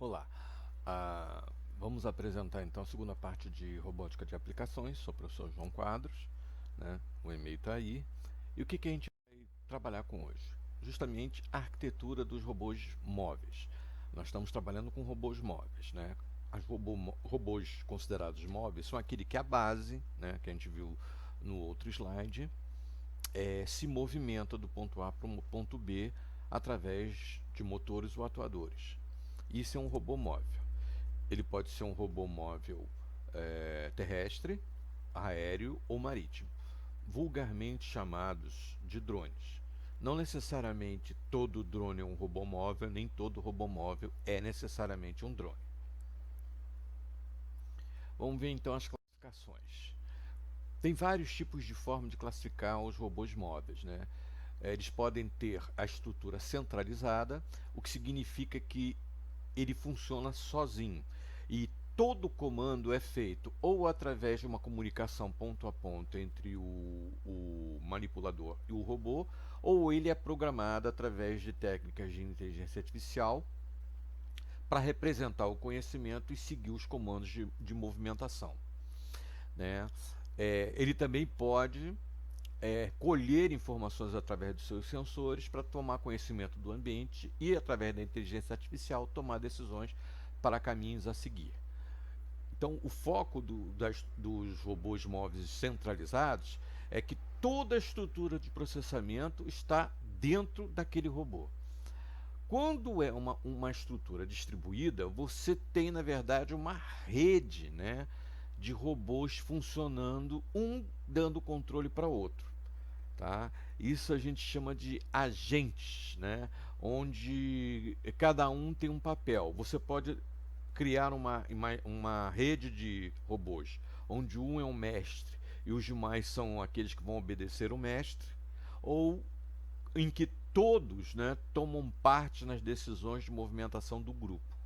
Olá, vamos apresentar então a segunda parte de robótica de aplicações. Sou o professor João Quadros, né? O e-mail está aí. E o que a gente vai trabalhar com hoje? Justamente a arquitetura dos robôs móveis. Nós estamos trabalhando com robôs móveis, né? Robôs considerados móveis são aquele que a base, né, que a gente viu no outro slide, se movimenta do ponto A para o ponto B através de motores ou atuadores. Isso é um robô móvel. Ele pode ser um robô móvel terrestre, aéreo ou marítimo, vulgarmente chamados de drones. Não necessariamente todo drone é um robô móvel, nem todo robô móvel é necessariamente um drone. Vamos ver então as classificações. Tem vários tipos de forma de classificar os robôs móveis, né? Eles podem ter a estrutura centralizada, o que significa que ele funciona sozinho. E todo comando é feito ou através de uma comunicação ponto a ponto entre o manipulador e o robô, ou ele é programado através de técnicas de inteligência artificial para representar o conhecimento e seguir os comandos de movimentação, né? Ele também pode colher informações através dos seus sensores para tomar conhecimento do ambiente e, através da inteligência artificial, tomar decisões para caminhos a seguir. Então, o foco dos robôs móveis centralizados é que toda a estrutura de processamento está dentro daquele robô. Quando é uma estrutura distribuída, você tem, na verdade, uma rede, né, de robôs funcionando, um dando controle para outro. Tá? Isso a gente chama de agentes, né? Onde cada um tem um papel. Você pode criar uma rede de robôs, onde um é um mestre e os demais são aqueles que vão obedecer o mestre, ou em que todos, né, tomam parte nas decisões de movimentação do grupo,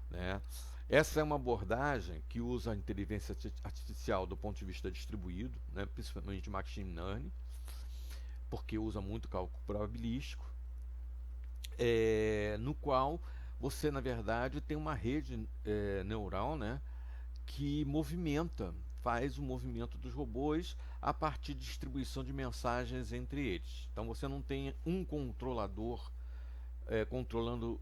né? Essa é uma abordagem que usa a inteligência artificial do ponto de vista distribuído, né, principalmente machine learning, porque usa muito cálculo probabilístico, no qual você, na verdade, tem uma rede neural, né, que faz o movimento dos robôs a partir de distribuição de mensagens entre eles. Então você não tem um controlador controlando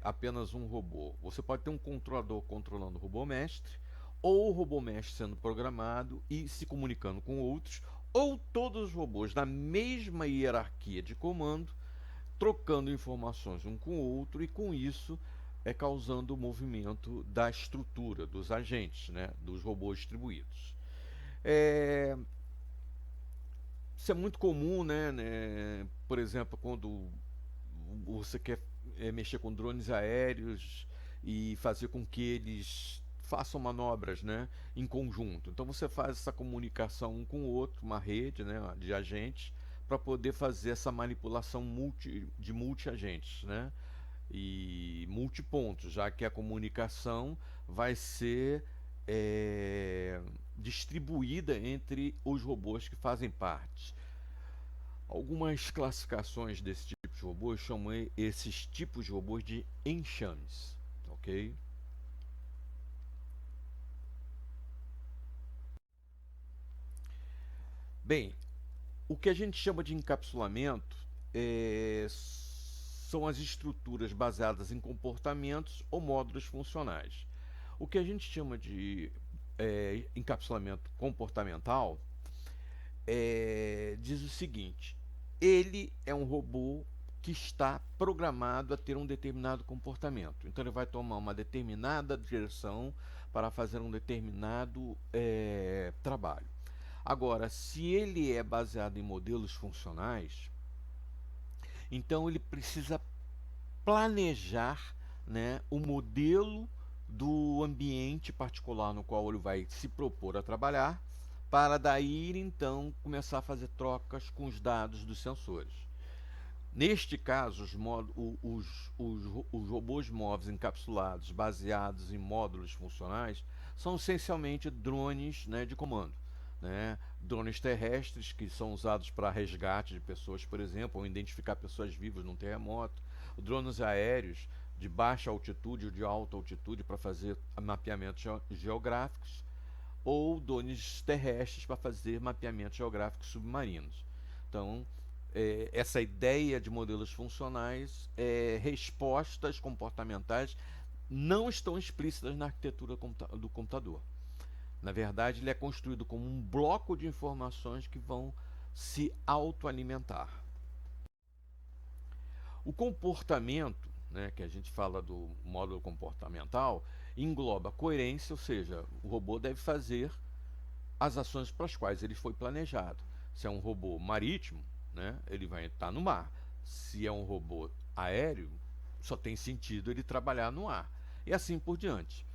apenas um robô. Você pode ter um controlador controlando o robô mestre, ou o robô mestre sendo programado e se comunicando com outros, ou todos os robôs na mesma hierarquia de comando, trocando informações um com o outro e com isso causando o movimento da estrutura dos agentes, né, dos robôs distribuídos. É, Isso é muito comum, né? Por exemplo, quando você quer mexer com drones aéreos e fazer com que eles façam manobras, né, em conjunto. Então você faz essa comunicação um com o outro, uma rede, né, de agentes, para poder fazer essa manipulação de multi-agentes, né, e multipontos, já que a comunicação vai ser distribuída entre os robôs que fazem parte. Algumas classificações desse tipo de robôs chamam esses tipos de robôs de enxames, ok? Bem, o que a gente chama de encapsulamento são as estruturas baseadas em comportamentos ou módulos funcionais. O que a gente chama de encapsulamento comportamental diz o seguinte: ele é um robô que está programado a ter um determinado comportamento. Então ele vai tomar uma determinada direção para fazer um determinado trabalho. Agora, se ele é baseado em modelos funcionais, então ele precisa planejar, né, o modelo do ambiente particular no qual ele vai se propor a trabalhar, para daí então começar a fazer trocas com os dados dos sensores. Neste caso, os robôs móveis encapsulados baseados em módulos funcionais são essencialmente drones, né, de comando. Né? Drones terrestres que são usados para resgate de pessoas, por exemplo, ou identificar pessoas vivas num terremoto. Drones aéreos de baixa altitude ou de alta altitude para fazer mapeamentos geográficos, ou drones terrestres para fazer mapeamentos geográficos submarinos. Então, essa ideia de modelos funcionais, respostas comportamentais, não estão explícitas na arquitetura do computador. Na verdade, ele é construído como um bloco de informações que vão se autoalimentar. O comportamento, né, que a gente fala do módulo comportamental, engloba coerência, ou seja, o robô deve fazer as ações para as quais ele foi planejado. Se é um robô marítimo, né, ele vai estar no mar. Se é um robô aéreo, só tem sentido ele trabalhar no ar. E assim por diante.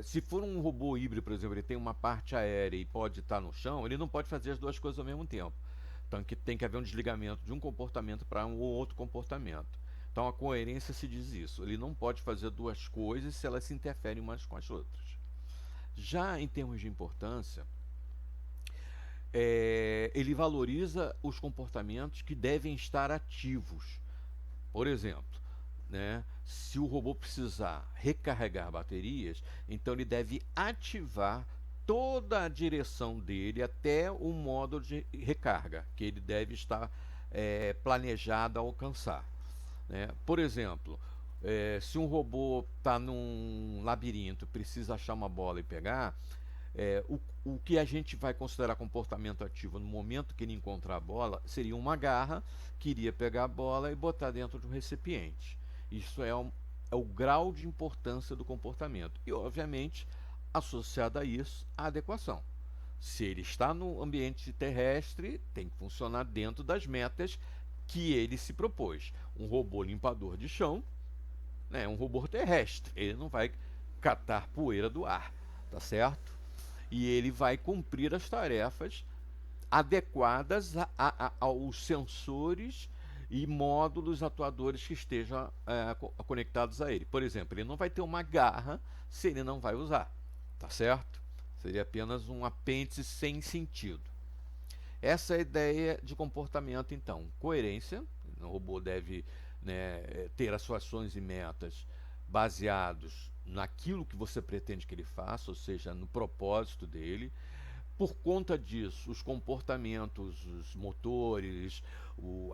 Se for um robô híbrido, por exemplo, ele tem uma parte aérea e pode estar no chão, ele não pode fazer as duas coisas ao mesmo tempo. Então tem que haver um desligamento de um comportamento para um ou outro comportamento. Então a coerência se diz isso. Ele não pode fazer duas coisas se elas se interferem umas com as outras. Já em termos de importância, ele valoriza os comportamentos que devem estar ativos. Por exemplo, né, se o robô precisar recarregar baterias, então ele deve ativar toda a direção dele até o módulo de recarga, que ele deve estar planejado a alcançar. Né? Por exemplo, se um robô está num labirinto, precisa achar uma bola e pegar, o que a gente vai considerar comportamento ativo no momento que ele encontrar a bola seria uma garra que iria pegar a bola e botar dentro de um recipiente. Isso é o grau de importância do comportamento. E, obviamente, associado a isso, a adequação. Se ele está no ambiente terrestre, tem que funcionar dentro das metas que ele se propôs. Um robô limpador de chão, né, é um robô terrestre. Ele não vai catar poeira do ar, tá certo? E ele vai cumprir as tarefas adequadas aos sensores e módulos atuadores que estejam conectados a ele. Por exemplo, ele não vai ter uma garra se ele não vai usar, tá certo? Seria apenas um apêndice sem sentido. Essa é a ideia de comportamento, então. Coerência, o robô deve, né, ter as suas ações e metas baseados naquilo que você pretende que ele faça, ou seja, no propósito dele. Por conta disso, os comportamentos, os motores,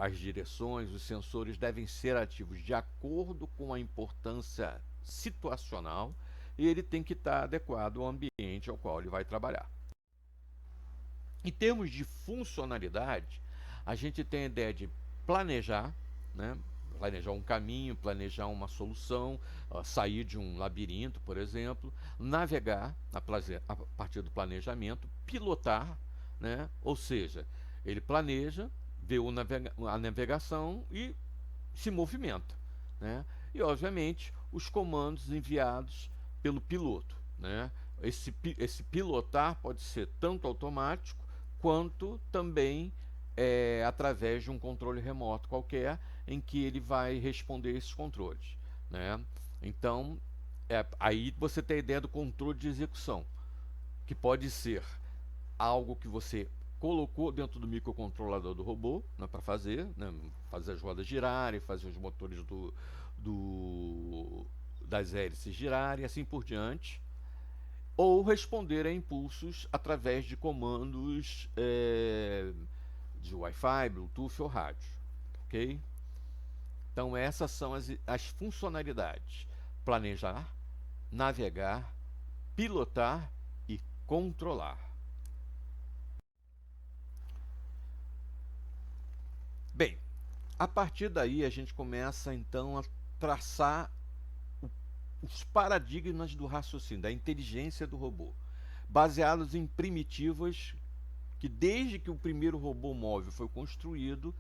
as direções, os sensores devem ser ativos de acordo com a importância situacional e ele tem que estar adequado ao ambiente ao qual ele vai trabalhar. Em termos de funcionalidade, a gente tem a ideia de planejar, né? Planejar um caminho, planejar uma solução, sair de um labirinto, por exemplo, navegar a partir do planejamento, pilotar, né? Ou seja, ele planeja, vê a navegação e se movimenta, né? E, obviamente, os comandos enviados pelo piloto, né? Esse pilotar pode ser tanto automático quanto também através de um controle remoto qualquer em que ele vai responder esses controles, né? Então, aí você tem a ideia do controle de execução, que pode ser algo que você colocou dentro do microcontrolador do robô, né, para fazer, né, fazer as rodas girarem, fazer os motores das hélices girarem, assim por diante, ou responder a impulsos através de comandos de Wi-Fi, Bluetooth ou rádio, ok? Então essas são as funcionalidades: planejar, navegar, pilotar e controlar. Bem, a partir daí a gente começa então a traçar os paradigmas do raciocínio, da inteligência do robô, baseados em primitivas que desde que o primeiro robô móvel foi construído,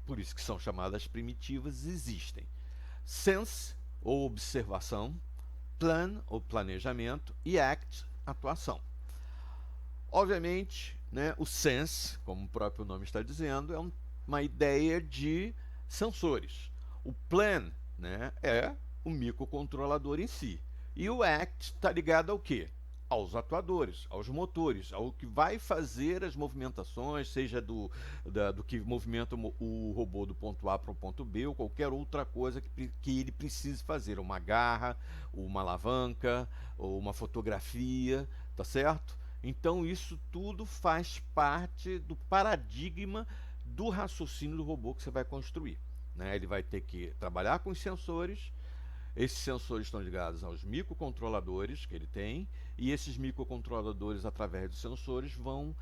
por isso que são chamadas primitivas, existem. Sense, ou observação, plan, ou planejamento, e act, atuação. Obviamente, né, o sense, como o próprio nome está dizendo, é uma ideia de sensores. O plan, né, é o microcontrolador em si. E o act está ligado ao quê? aos atuadores, aos motores, ao que vai fazer as movimentações, seja do que movimenta o robô do ponto A para o ponto B, ou qualquer outra coisa que ele precise fazer, uma garra, uma alavanca, ou uma fotografia, tá certo? Então isso tudo faz parte do paradigma do raciocínio do robô que você vai construir, né? Ele vai ter que trabalhar com os sensores. Esses sensores estão ligados aos microcontroladores que ele tem, e esses microcontroladores, através dos sensores, vão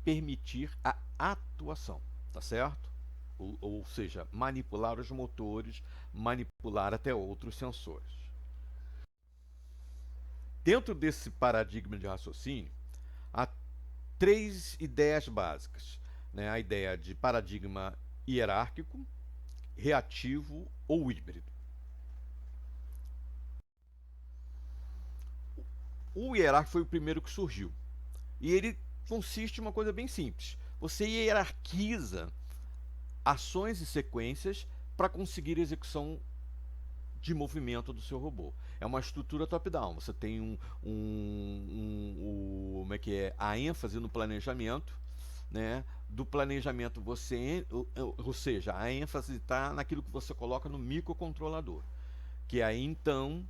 permitir a atuação, tá certo? Ou seja, manipular os motores, manipular até outros sensores. Dentro desse paradigma de raciocínio, há três ideias básicas, né? A ideia de paradigma hierárquico, reativo ou híbrido. O hierárquico foi o primeiro que surgiu. E ele consiste em uma coisa bem simples. Você hierarquiza ações e sequências para conseguir a execução de movimento do seu robô. É uma estrutura top-down. Você tem como é que é? A ênfase no planejamento, né? Do planejamento ou seja, a ênfase está naquilo que você coloca no microcontrolador, que aí então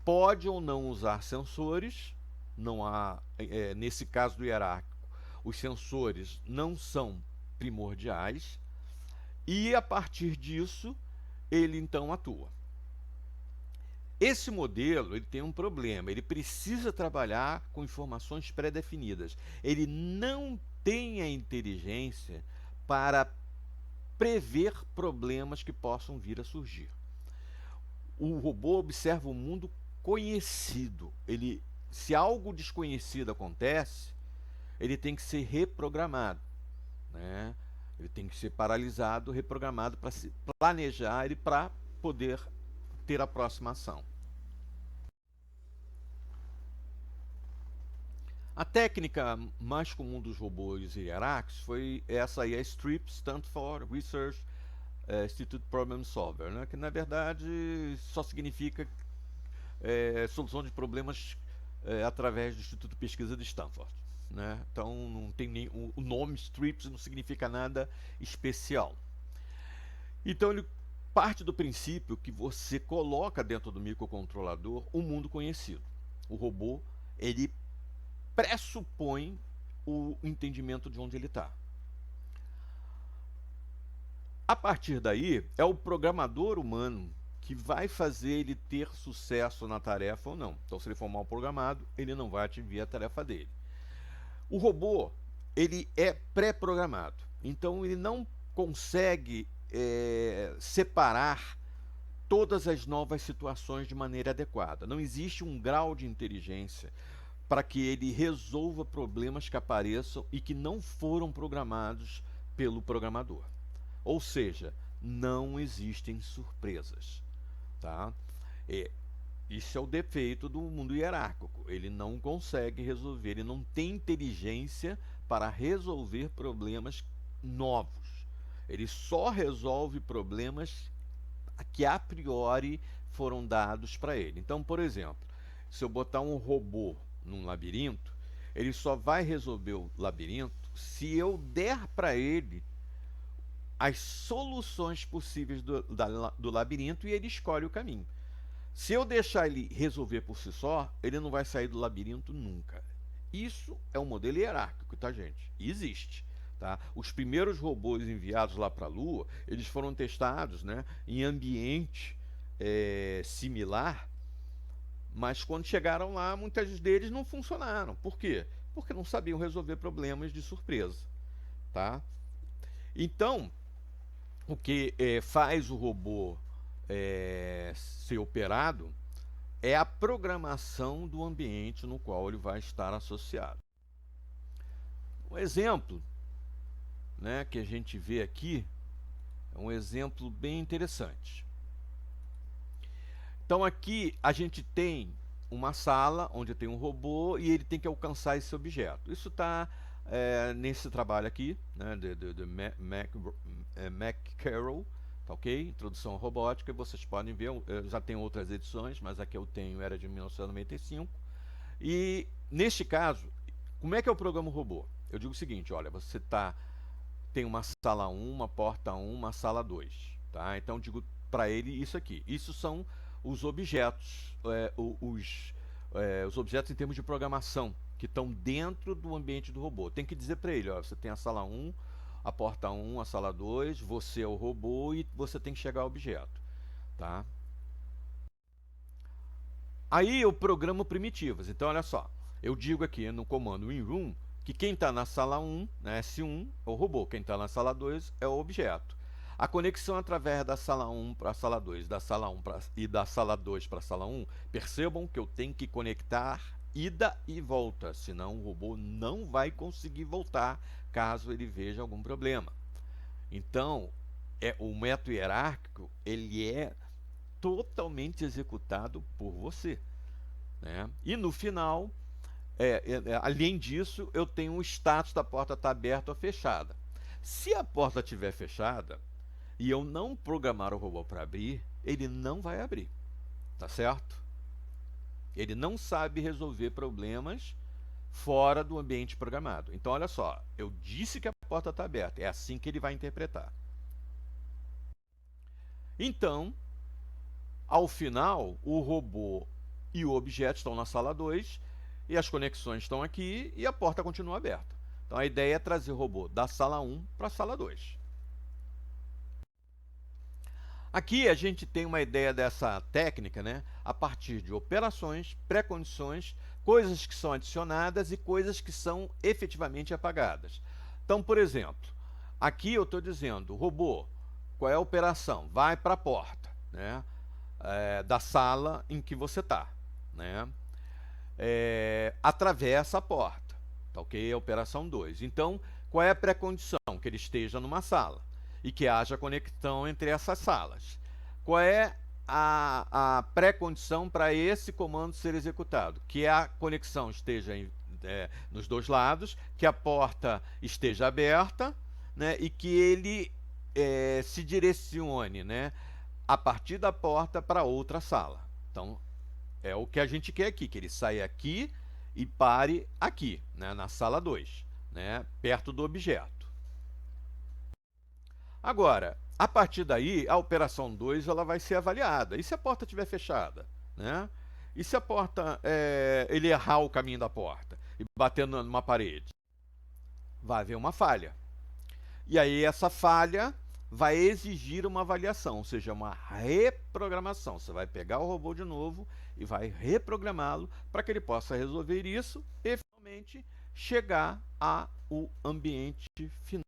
pode ou não usar sensores. Não há, nesse caso do hierárquico, os sensores não são primordiais, e a partir disso ele então atua. Esse modelo ele tem um problema, ele precisa trabalhar com informações pré-definidas. Ele não tem a inteligência para prever problemas que possam vir a surgir. O robô observa o mundo conhecido. Se algo desconhecido acontece, ele tem que ser reprogramado, né? Ele tem que ser paralisado, reprogramado para se planejar e para poder ter a próxima ação. A técnica mais comum dos robôs hierárquicos foi essa aí, a STRIP, Stand for Research Institute Problem Solver, né? Que na verdade só significa solução de problemas através do Instituto de Pesquisa de Stanford, né? Então não tem nem o nome STRIPS não significa nada especial. Então ele parte do princípio que você coloca dentro do microcontrolador um mundo conhecido. O robô ele pressupõe o entendimento de onde ele está. A partir daí, é o programador humano que vai fazer ele ter sucesso na tarefa ou não. Então, se ele for mal programado, ele não vai atingir a tarefa dele. O robô, ele é pré-programado. Então, ele não consegue separar todas as novas situações de maneira adequada. Não existe um grau de inteligência para que ele resolva problemas que apareçam e que não foram programados pelo programador. Ou seja, não existem surpresas, tá? Isso é o defeito do mundo hierárquico. Ele não consegue resolver, ele não tem inteligência para resolver problemas novos. Ele só resolve problemas que a priori foram dados para ele. Então, por exemplo, se eu botar um robô num labirinto, ele só vai resolver o labirinto se eu der para ele as soluções possíveis do labirinto e ele escolhe o caminho. Se eu deixar ele resolver por si só, ele não vai sair do labirinto nunca. Isso é um modelo hierárquico, tá, gente? E existe. Tá? Os primeiros robôs enviados lá para a Lua, eles foram testados, né, em ambiente similar, mas quando chegaram lá, muitos deles não funcionaram. Por quê? Porque não sabiam resolver problemas de surpresa. Tá? Então, o que faz o robô ser operado é a programação do ambiente no qual ele vai estar associado. Um exemplo, né, que a gente vê aqui é um exemplo bem interessante. Então aqui a gente tem uma sala onde tem um robô e ele tem que alcançar esse objeto. Isso está nesse trabalho aqui, né, de Mac Carroll, tá, ok? Introdução à Robótica. Vocês podem ver, eu já tenho outras edições, mas a que eu tenho era de 1995. E, neste caso, como é que eu programo o robô? Eu digo o seguinte, olha, você tem uma sala 1, uma porta 1, uma sala 2. Tá? Então, eu digo para ele isso aqui. Isso são os objetos, os objetos em termos de programação, que estão dentro do ambiente do robô. Tem que dizer para ele, ó, você tem a sala 1, a porta 1, a sala 2, você é o robô e você tem que chegar ao objeto. Tá? Aí eu programo primitivas. Então, olha só. Eu digo aqui no comando inRoom que quem está na sala 1, na S1, é o robô. Quem está na sala 2 é o objeto. A conexão através da sala 1 para a sala 2, da sala 1 e da sala 2 para a sala 1, percebam que eu tenho que conectar ida e volta, senão o robô não vai conseguir voltar caso ele veja algum problema. Então, o método hierárquico, ele é totalmente executado por você. Né? E no final, além disso, eu tenho um status da porta estar aberta ou fechada. Se a porta estiver fechada e eu não programar o robô para abrir, ele não vai abrir. Tá certo? Ele não sabe resolver problemas fora do ambiente programado. Então, olha só, eu disse que a porta está aberta, é assim que ele vai interpretar. Então, ao final, o robô e o objeto estão na sala 2 e as conexões estão aqui e a porta continua aberta. Então a ideia é trazer o robô da sala 1 para a sala 2. Aqui a gente tem uma ideia dessa técnica, né, a partir de operações, pré-condições, coisas que são adicionadas e coisas que são efetivamente apagadas. Então, por exemplo, aqui eu estou dizendo, robô, qual é a operação? Vai para a porta, né, da sala em que você está. Né? Atravessa a porta. Tá, ok? É a operação 2. Então, qual é a pré-condição? Que ele esteja numa sala e que haja conexão entre essas salas. Qual é a pré-condição para esse comando ser executado? Que a conexão esteja nos dois lados, que a porta esteja aberta, né, e que ele se direcione, né, a partir da porta para outra sala. Então, é o que a gente quer aqui, que ele saia aqui e pare aqui, né, na sala 2, né, perto do objeto. Agora, a partir daí, a operação 2 ela vai ser avaliada. E se a porta estiver fechada? Né? E se a porta, ele errar o caminho da porta e bater numa parede? Vai haver uma falha. E aí essa falha vai exigir uma avaliação, ou seja, uma reprogramação. Você vai pegar o robô de novo e vai reprogramá-lo para que ele possa resolver isso e finalmente chegar ao ambiente final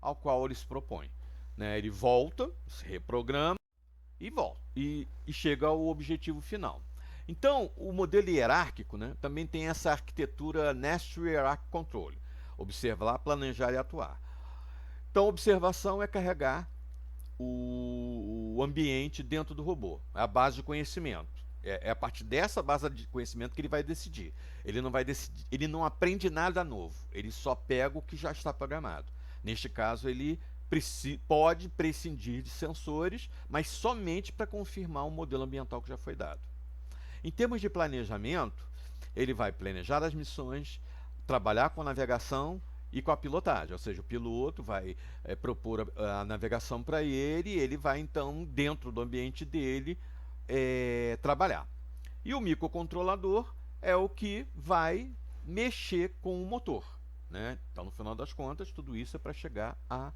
ao qual ele se propõe. Né? Ele volta, se reprograma e volta e chega ao objetivo final. Então, o modelo hierárquico, né, também tem essa arquitetura Nest Hierarchic Control. Observar, planejar e atuar. Então, a observação é carregar o ambiente dentro do robô. É a base de conhecimento. É a partir dessa base de conhecimento que ele vai decidir. Ele não vai decidir, ele não aprende nada novo. Ele só pega o que já está programado. Neste caso, ele pode prescindir de sensores, mas somente para confirmar o modelo ambiental que já foi dado. Em termos de planejamento, ele vai planejar as missões, trabalhar com a navegação e com a pilotagem, ou seja, o piloto vai propor a navegação para ele e ele vai então, dentro do ambiente dele, trabalhar. E o microcontrolador é o que vai mexer com o motor. Né? Então, no final das contas, tudo isso é para chegar a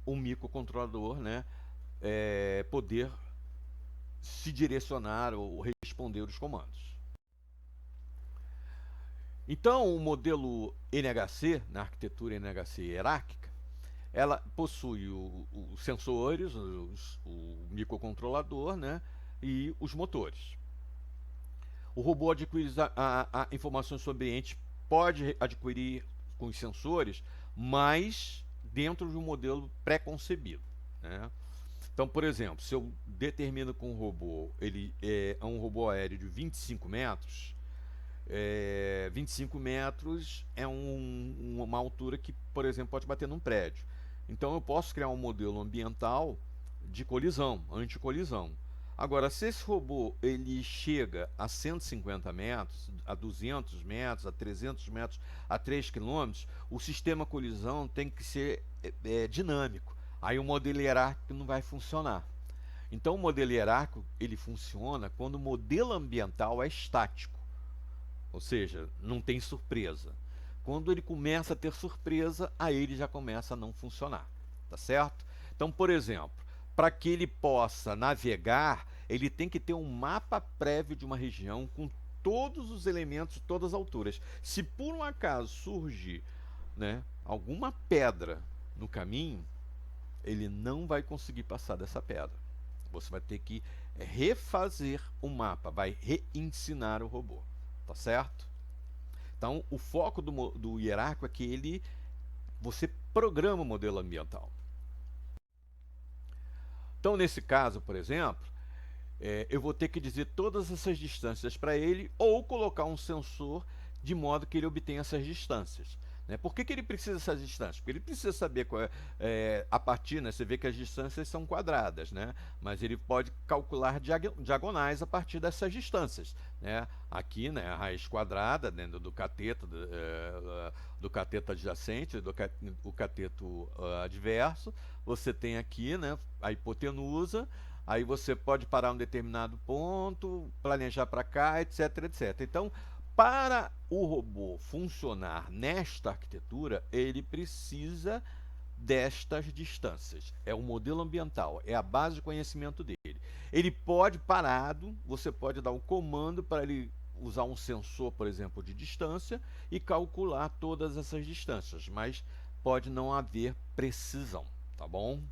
um microcontrolador, né, poder se direcionar ou responder os comandos. Então, o modelo NHC, na arquitetura NHC hierárquica, ela possui os sensores, o microcontrolador, né, e os motores. O robô adquire a informações sobre o ambiente, pode adquirir com os sensores, mas dentro de um modelo pré-concebido. Né? Então, por exemplo, se eu determino que um robô ele é um robô aéreo de 25 metros, 25 metros é uma altura que, por exemplo, pode bater num prédio. Então, eu posso criar um modelo ambiental de colisão, anticolisão. Agora, se esse robô ele chega a 150 metros, a 200 metros, a 300 metros, a 3 quilômetros, o sistema colisão tem que ser dinâmico. Aí o modelo hierárquico não vai funcionar. Então, o modelo hierárquico ele funciona quando o modelo ambiental é estático, ou seja, não tem surpresa. Quando ele começa a ter surpresa, aí ele já começa a não funcionar, tá certo? Então, por exemplo, para que ele possa navegar, ele tem que ter um mapa prévio de uma região com todos os elementos, todas as alturas. Se por um acaso surgir, né, alguma pedra no caminho, ele não vai conseguir passar dessa pedra. Você vai ter que refazer o mapa, vai reensinar o robô, tá certo? Então, o foco do hierárquico é que você programa o modelo ambiental. Então, nesse caso, por exemplo, eu vou ter que dizer todas essas distâncias para ele ou colocar um sensor de modo que ele obtenha essas distâncias. Né? Por que ele precisa dessas distâncias? Porque ele precisa saber qual a partir, né, você vê que as distâncias são quadradas, né? Mas ele pode calcular diagonais a partir dessas distâncias. Né? Aqui, né, a raiz quadrada dentro do cateto, do cateto adjacente, o cateto adverso. Você tem aqui, né, a hipotenusa. Aí você pode parar um determinado ponto, planejar para cá, etc, etc. Então, para o robô funcionar nesta arquitetura, ele precisa destas distâncias. É o modelo ambiental, é a base de conhecimento dele. Ele pode, parado, você pode dar um comando para ele usar um sensor, por exemplo, de distância e calcular todas essas distâncias, mas pode não haver precisão, tá bom?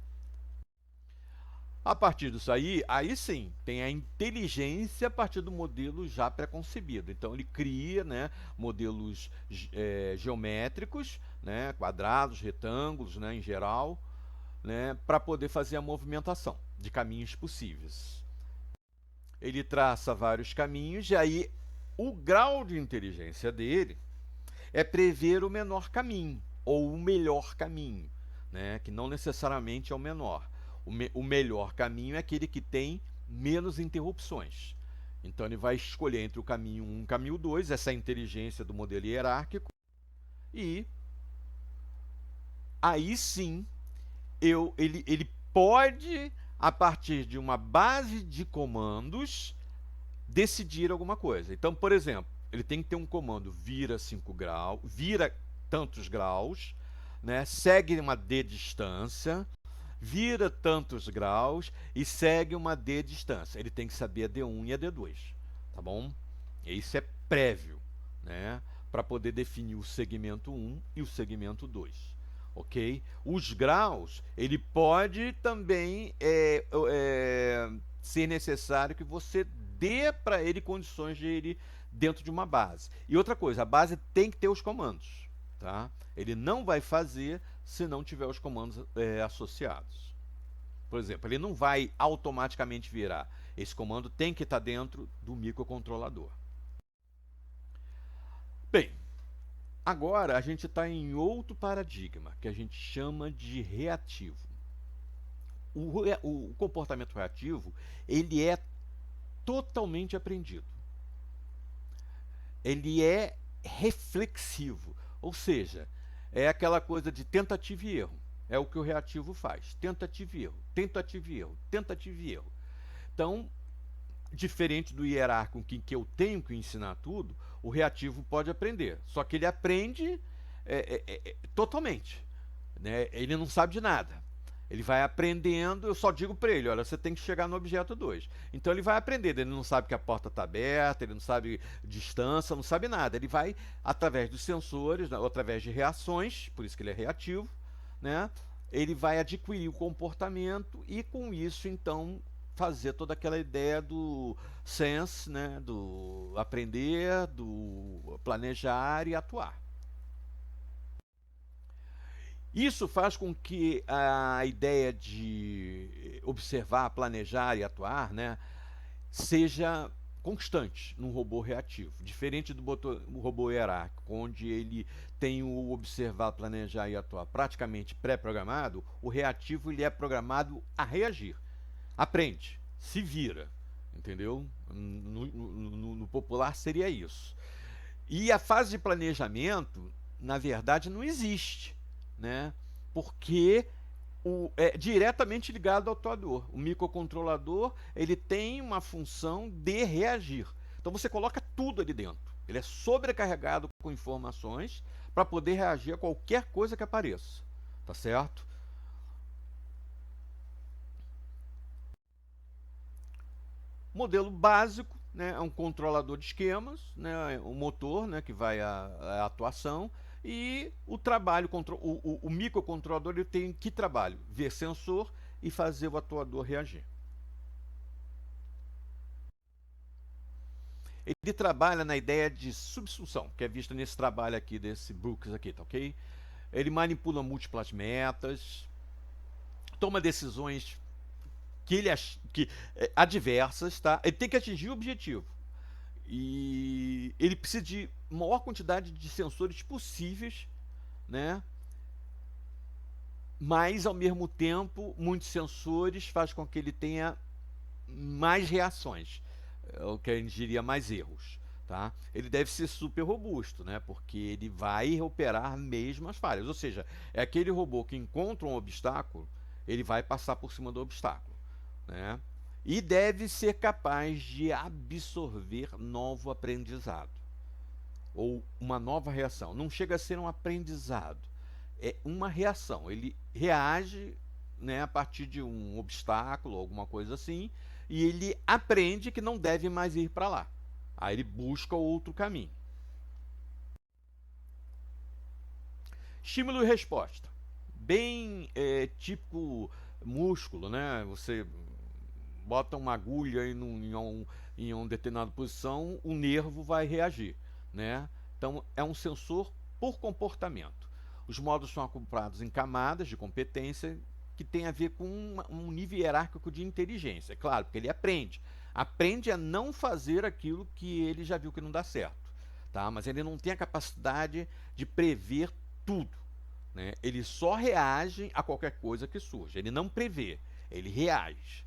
A partir disso aí sim, tem a inteligência a partir do modelo já pré-concebido. Então ele cria, né, modelos geométricos, né, quadrados, retângulos, né, em geral, né, para poder fazer a movimentação de caminhos possíveis. Ele traça vários caminhos e aí o grau de inteligência dele é prever o menor caminho ou o melhor caminho, né, que não necessariamente é o menor. O melhor caminho é aquele que tem menos interrupções. Então ele vai escolher entre o caminho 1 e o caminho 2, essa é a inteligência do modelo hierárquico, e aí sim ele pode, a partir de uma base de comandos, decidir alguma coisa. Então, por exemplo, ele tem que ter um comando vira 5 graus, vira tantos graus, né, segue uma d distância, vira tantos graus e segue uma d distância. Ele tem que saber a d1 e a d2, tá bom? Isso é prévio, né? Para poder definir o segmento 1 e o segmento 2, ok? Os graus, ele pode também ser necessário que você dê para ele condições de ele dentro de uma base. E outra coisa, a base tem que ter os comandos, tá? Ele não vai fazer se não tiver os comandos associados. Por exemplo, ele não vai automaticamente virar. Esse comando tem que estar dentro do microcontrolador. Bem, agora a gente está em outro paradigma, que a gente chama de reativo. O comportamento reativo, ele é totalmente aprendido. Ele é reflexivo, ou seja, é aquela coisa de tentativa e erro. É o que o reativo faz. Tentativa e erro, tentativa e erro, tentativa e erro. Então, diferente do hierárquico em que eu tenho que ensinar tudo, o reativo pode aprender. Só que ele aprende totalmente. Né? Ele não sabe de nada. Ele vai aprendendo, eu só digo para ele, olha, você tem que chegar no objeto 2. Então ele vai aprendendo, ele não sabe que a porta está aberta, ele não sabe distância, não sabe nada. Ele vai, através dos sensores, né, ou através de reações, por isso que ele é reativo, né, ele vai adquirir o comportamento e com isso, então, fazer toda aquela ideia do sense, né, do aprender, do planejar e atuar. Isso faz com que a ideia de observar, planejar e atuar, né, seja constante num robô reativo, diferente do robô hierárquico, onde ele tem o observar, planejar e atuar praticamente pré-programado. O reativo ele é programado a reagir, aprende. se vira, entendeu? No popular seria isso. E a fase de planejamento, na verdade, não existe, né? Porque é diretamente ligado ao atuador. O microcontrolador, ele tem uma função de reagir. Então você coloca tudo ali dentro. Ele é sobrecarregado com informações para poder reagir a qualquer coisa que apareça. Tá certo? Modelo básico, né, é um controlador de esquemas, né, o motor, né, que vai a atuação, e o trabalho, o microcontrolador, ele tem que trabalho? Ver sensor e fazer o atuador reagir. Ele trabalha na ideia de substituição, que é vista nesse trabalho aqui, desse Brooks aqui, tá ok? Ele manipula múltiplas metas, toma decisões adversas, tá? Ele tem que atingir o objetivo. E ele precisa de maior quantidade de sensores possíveis, né? Mas ao mesmo tempo, muitos sensores faz com que ele tenha mais reações, o que a gente diria mais erros, tá? Ele deve ser super robusto, né? Porque ele vai operar mesmo as falhas. Ou seja, é aquele robô que encontra um obstáculo, ele vai passar por cima do obstáculo, né? E deve ser capaz de absorver novo aprendizado ou uma nova reação. Não chega a ser um aprendizado, é uma reação. Ele reage, né, a partir de um obstáculo, alguma coisa assim, e ele aprende que não deve mais ir para lá. Aí ele busca outro caminho. Estímulo e resposta. Bem típico músculo, né? Você bota uma agulha em uma determinada posição, o nervo vai reagir, né? Então é um sensor por comportamento. Os módulos são agrupados em camadas de competência que tem a ver com um nível hierárquico de inteligência. É claro, porque ele aprende. Aprende a não fazer aquilo que ele já viu que não dá certo, tá? Mas ele não tem a capacidade de prever tudo, né? Ele só reage a qualquer coisa que surja. Ele não prevê, ele reage.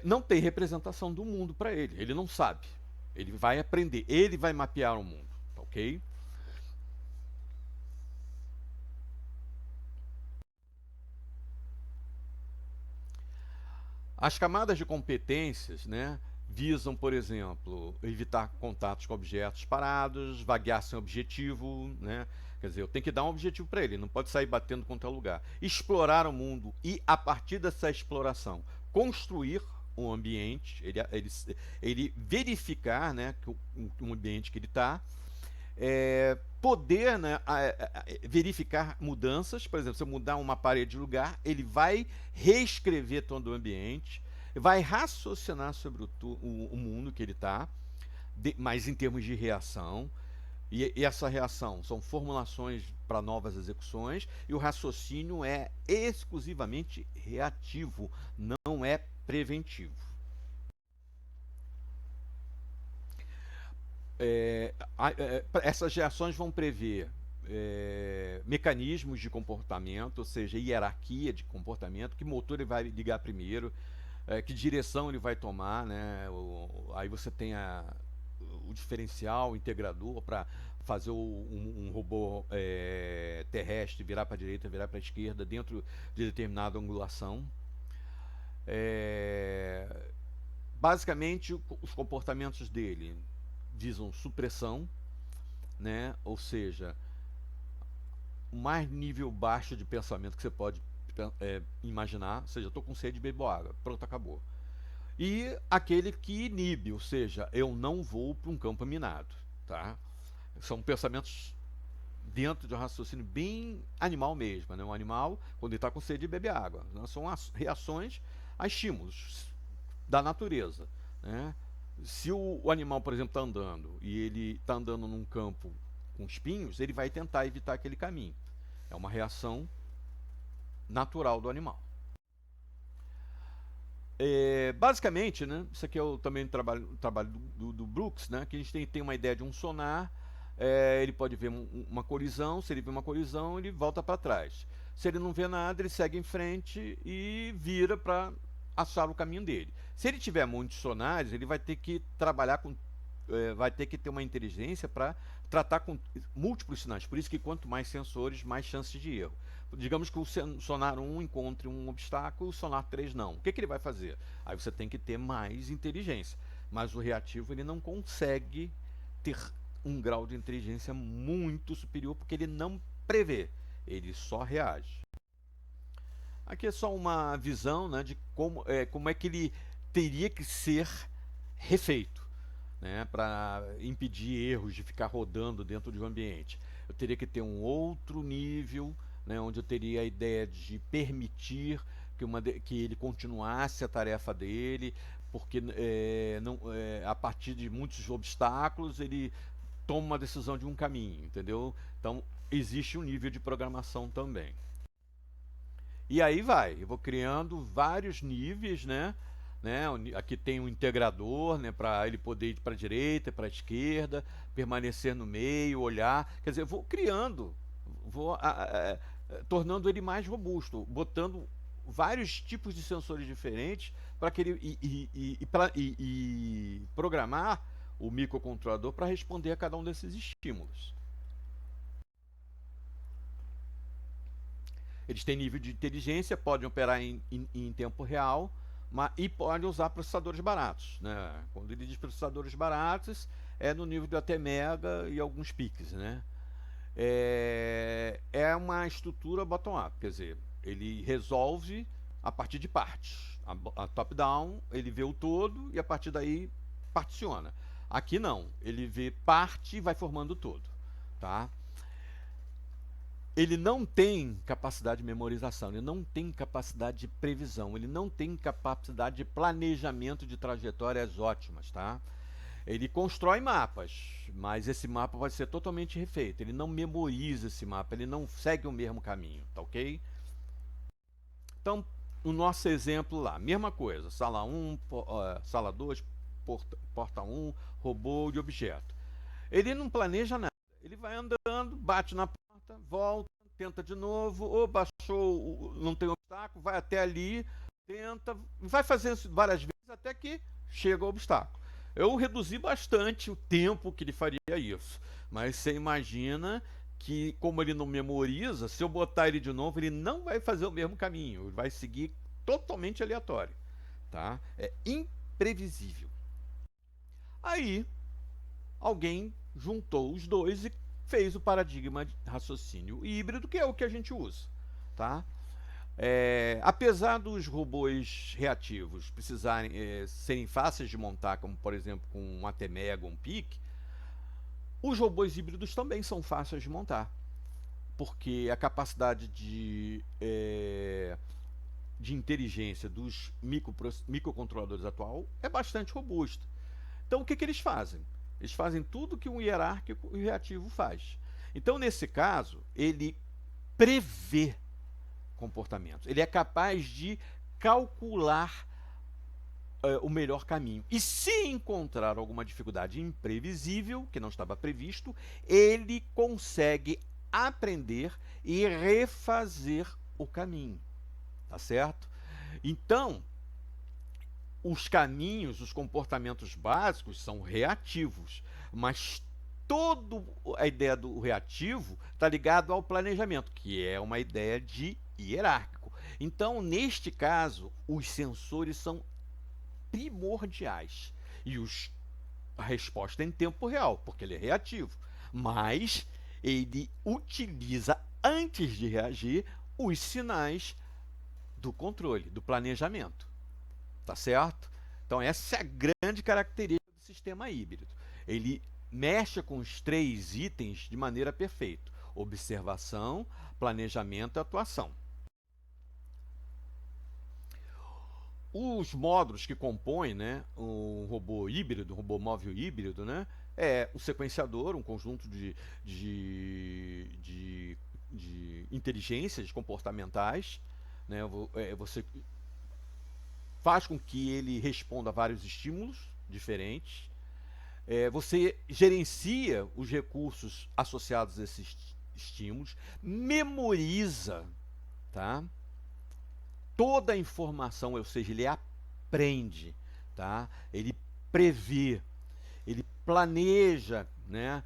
Não tem representação do mundo para ele. Ele não sabe. Ele vai aprender. Ele vai mapear o mundo, ok? As camadas de competências, né, visam, por exemplo, evitar contatos com objetos parados, vaguear sem objetivo, né? Quer dizer, eu tenho que dar um objetivo para ele, não pode sair batendo contra lugar. Explorar o mundo e, a partir dessa exploração, construir um ambiente, ele verificar, né, que o ambiente que ele está, poder, né, verificar mudanças. Por exemplo, se eu mudar uma parede de lugar, ele vai reescrever todo o ambiente, vai raciocinar sobre o mundo que ele está, mas em termos de reação. E essa reação são formulações para novas execuções, e o raciocínio é exclusivamente reativo, não é preventivo. Essas reações vão prever mecanismos de comportamento, ou seja, hierarquia de comportamento, que motor ele vai ligar primeiro, que direção ele vai tomar, né? Aí você tem o diferencial, o integrador para fazer um robô terrestre virar para a direita, virar para a esquerda dentro de determinada angulação. Basicamente, os comportamentos dele visam supressão, né? Ou seja, o mais nível baixo de pensamento que você pode imaginar, ou seja, estou com sede, bebo água, pronto, acabou. E aquele que inibe, ou seja, eu não vou para um campo minado, tá? São pensamentos dentro de um raciocínio bem animal mesmo, né? Um animal, quando ele está com sede, bebe água, né? São reações a estímulos da natureza, né? Se o animal, por exemplo, está andando e ele está andando num campo com espinhos, ele vai tentar evitar aquele caminho. É uma reação natural do animal. Basicamente, né, isso aqui é também o trabalho do Brooks, né, que a gente tem uma ideia de um sonar. Ele pode ver uma colisão. Se ele vê uma colisão, ele volta para trás. Se ele não vê nada, ele segue em frente e vira para achar o caminho dele. Se ele tiver muitos sonários, ele vai ter que trabalhar com, vai ter que ter uma inteligência para tratar com múltiplos sinais. Por isso que quanto mais sensores, mais chances de erro. Digamos que o sonar 1 encontre um obstáculo, o sonar 3 não. O que, que ele vai fazer? Aí você tem que ter mais inteligência. Mas o reativo ele não consegue ter um grau de inteligência muito superior porque ele não prevê, ele só reage. Aqui é só uma visão, né, de como é que ele teria que ser refeito, né, para impedir erros de ficar rodando dentro de um ambiente. Eu teria que ter um outro nível, né, onde eu teria a ideia de permitir que ele continuasse a tarefa dele, porque a partir de muitos obstáculos ele toma uma decisão de um caminho, entendeu? Então existe um nível de programação também. E aí vai, eu vou criando vários níveis, né? Aqui tem um integrador, né, para ele poder ir para a direita, para a esquerda, permanecer no meio, olhar. Quer dizer, eu vou criando, vou tornando ele mais robusto, botando vários tipos de sensores diferentes para que ele e programar o microcontrolador para responder a cada um desses estímulos. Eles têm nível de inteligência, podem operar em tempo real, e podem usar processadores baratos, né? Quando ele diz processadores baratos, é no nível de até mega e alguns piques, né? É uma estrutura bottom-up, quer dizer, ele resolve a partir de partes. A top-down, ele vê o todo e a partir daí particiona. Aqui não, ele vê parte e vai formando o todo, tá? Ele não tem capacidade de memorização, ele não tem capacidade de previsão, ele não tem capacidade de planejamento de trajetórias ótimas, tá? Ele constrói mapas, mas esse mapa vai ser totalmente refeito. Ele não memoriza esse mapa, ele não segue o mesmo caminho, tá ok? Então, o nosso exemplo lá, mesma coisa, sala 1, sala 2, porta 1, robô de objeto. Ele não planeja nada, ele vai andando, bate na porta, volta, tenta de novo, baixou, não tem obstáculo, vai até ali, tenta, vai fazendo isso várias vezes até que chega o obstáculo. Eu reduzi bastante o tempo que ele faria isso, mas você imagina que, como ele não memoriza, se eu botar ele de novo, ele não vai fazer o mesmo caminho, ele vai seguir totalmente aleatório, tá? É imprevisível. Aí, alguém juntou os dois e fez o paradigma de raciocínio híbrido, que é o que a gente usa, tá? Apesar dos robôs reativos precisarem serem fáceis de montar, como por exemplo com um ATmega ou um PIC, os robôs híbridos também são fáceis de montar, porque a capacidade de inteligência dos microcontroladores atual é bastante robusta. Então o que eles fazem? Eles fazem tudo que um hierárquico e reativo faz. Então, nesse caso, ele prevê comportamentos. Ele é capaz de calcular o melhor caminho. E se encontrar alguma dificuldade imprevisível, que não estava previsto, ele consegue aprender e refazer o caminho. Tá certo? Então, os caminhos, os comportamentos básicos são reativos, mas toda a ideia do reativo está ligado ao planejamento, que é uma ideia de hierárquico. Então, neste caso, os sensores são primordiais e a resposta é em tempo real, porque ele é reativo, mas ele utiliza, antes de reagir, os sinais do controle, do planejamento. Tá certo? Então essa é a grande característica do sistema híbrido. Ele mexe com os três itens de maneira perfeita: observação, planejamento e atuação. Os módulos que compõem, né, um robô híbrido, um robô móvel híbrido, né, é o sequenciador, um conjunto de inteligências comportamentais, né, você faz com que ele responda a vários estímulos diferentes. Você gerencia os recursos associados a esses estímulos, memoriza, tá? Toda a informação, ou seja, ele aprende, tá? Ele prevê, ele planeja, né?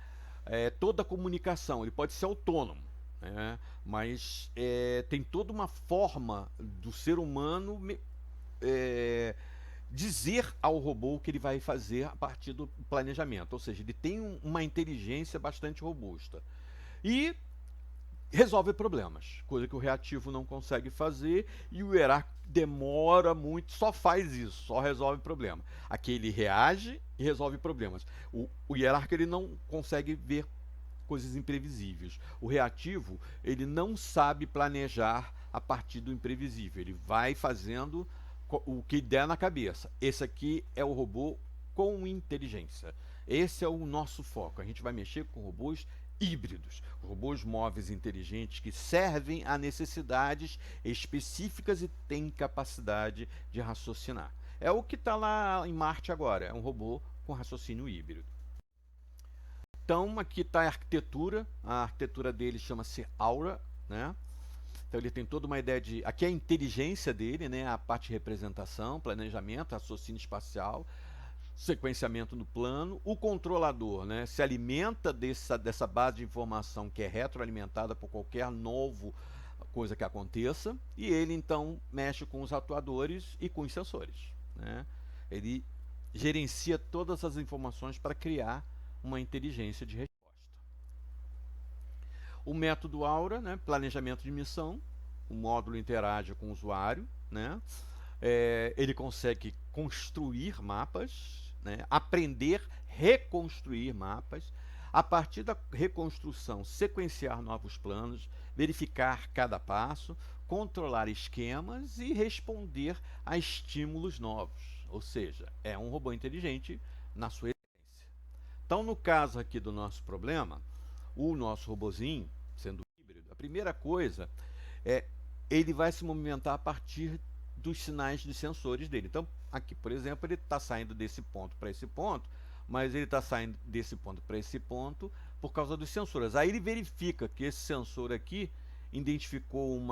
Toda a comunicação, ele pode ser autônomo, né? Mas tem toda uma forma do ser humano é, dizer ao robô o que ele vai fazer a partir do planejamento. Ou seja, ele tem uma inteligência bastante robusta. E resolve problemas, coisa que o reativo não consegue fazer e o hierárquico demora muito, só faz isso, só resolve problema. Aqui ele reage e resolve problemas. O hierárquico ele não consegue ver coisas imprevisíveis. O reativo ele não sabe planejar a partir do imprevisível. Ele vai fazendo o que der na cabeça. Esse aqui é o robô com inteligência. Esse é o nosso foco. A gente vai mexer com robôs híbridos, robôs móveis inteligentes que servem a necessidades específicas e têm capacidade de raciocinar. É o que está lá em Marte agora, é um robô com raciocínio híbrido. Então, aqui está a arquitetura dele chama-se Aura, né? Então ele tem toda uma ideia de... Aqui é a inteligência dele, né? A parte de representação, planejamento, raciocínio espacial, sequenciamento no plano. O controlador, né, se alimenta dessa base de informação que é retroalimentada por qualquer novo coisa que aconteça, e ele então mexe com os atuadores e com os sensores, né? Ele gerencia todas as informações para criar uma inteligência de resposta. O método Aura, né, planejamento de missão, o módulo interage com o usuário, né? Ele consegue construir mapas, né? Aprender, reconstruir mapas, a partir da reconstrução, sequenciar novos planos, verificar cada passo, controlar esquemas e responder a estímulos novos. Ou seja, é um robô inteligente na sua essência. Então, no caso aqui do nosso problema, o nosso robozinho, sendo híbrido, a primeira coisa é ele vai se movimentar a partir dos sinais de sensores dele. Então, aqui, por exemplo, ele está saindo desse ponto para esse ponto, mas ele está saindo desse ponto para esse ponto por causa dos sensores. Aí ele verifica que esse sensor aqui identificou um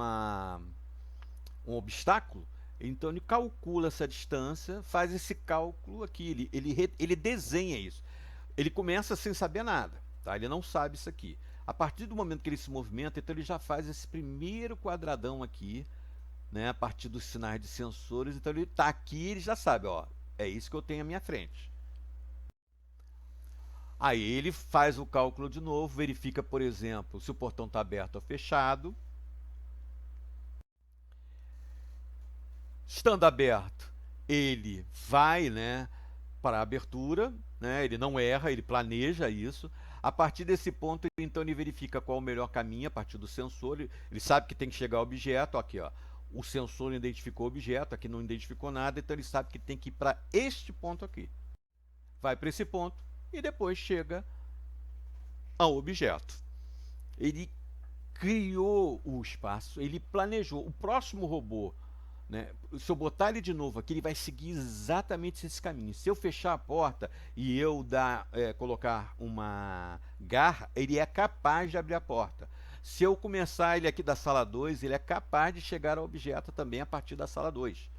obstáculo, então ele calcula essa distância, faz esse cálculo aqui, ele desenha isso. Ele começa sem saber nada, tá? Ele não sabe isso aqui. A partir do momento que ele se movimenta, então ele já faz esse primeiro quadradão aqui, né, a partir dos sinais de sensores. Então ele está aqui, ele já sabe, ó, é isso que eu tenho à minha frente. Aí ele faz o cálculo de novo, verifica, por exemplo, se o portão está aberto ou fechado. Estando aberto, ele vai, né, para a abertura, né, ele não erra, ele planeja isso. A partir desse ponto, então ele verifica qual é o melhor caminho a partir do sensor. Ele sabe que tem que chegar ao objeto, aqui, ó. O sensor identificou o objeto, aqui não identificou nada, então ele sabe que tem que ir para este ponto aqui. Vai para esse ponto e depois chega ao objeto. Ele criou o espaço, ele planejou. O próximo robô, né, se eu botar ele de novo aqui, ele vai seguir exatamente esse caminho. Se eu fechar a porta e eu colocar uma garra, ele é capaz de abrir a porta. Se eu começar ele aqui da sala 2, ele é capaz de chegar ao objeto também a partir da sala 2.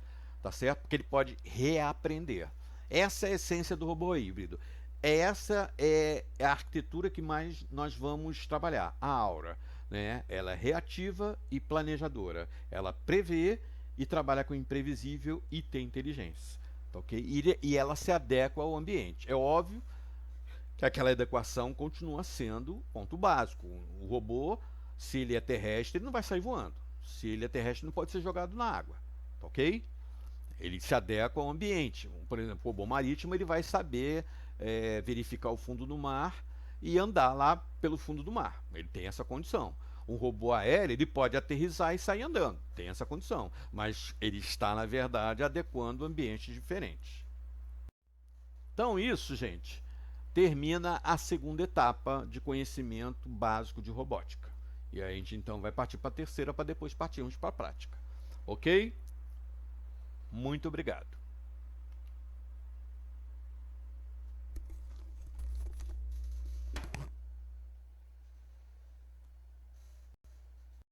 Tá certo? Porque ele pode reaprender. Essa é a essência do robô híbrido. Essa é a arquitetura que mais nós vamos trabalhar, a Aura, né? Ela é reativa e planejadora. Ela prevê e trabalha com o imprevisível e tem inteligência. Tá, ok? E ela se adequa ao ambiente. É óbvio que aquela adequação continua sendo ponto básico. O robô, se ele é terrestre, ele não vai sair voando. Se ele é terrestre, não pode ser jogado na água. Tá, ok? Ele se adequa ao ambiente. Por exemplo, o robô marítimo ele vai saber verificar o fundo do mar e andar lá pelo fundo do mar. Ele tem essa condição. Um robô aéreo ele pode aterrissar e sair andando. Tem essa condição. Mas ele está, na verdade, adequando ambientes diferentes. Então, isso, gente, termina a segunda etapa de conhecimento básico de robótica. E aí a gente então vai partir para a terceira para depois partirmos para a prática. Ok? Muito obrigado.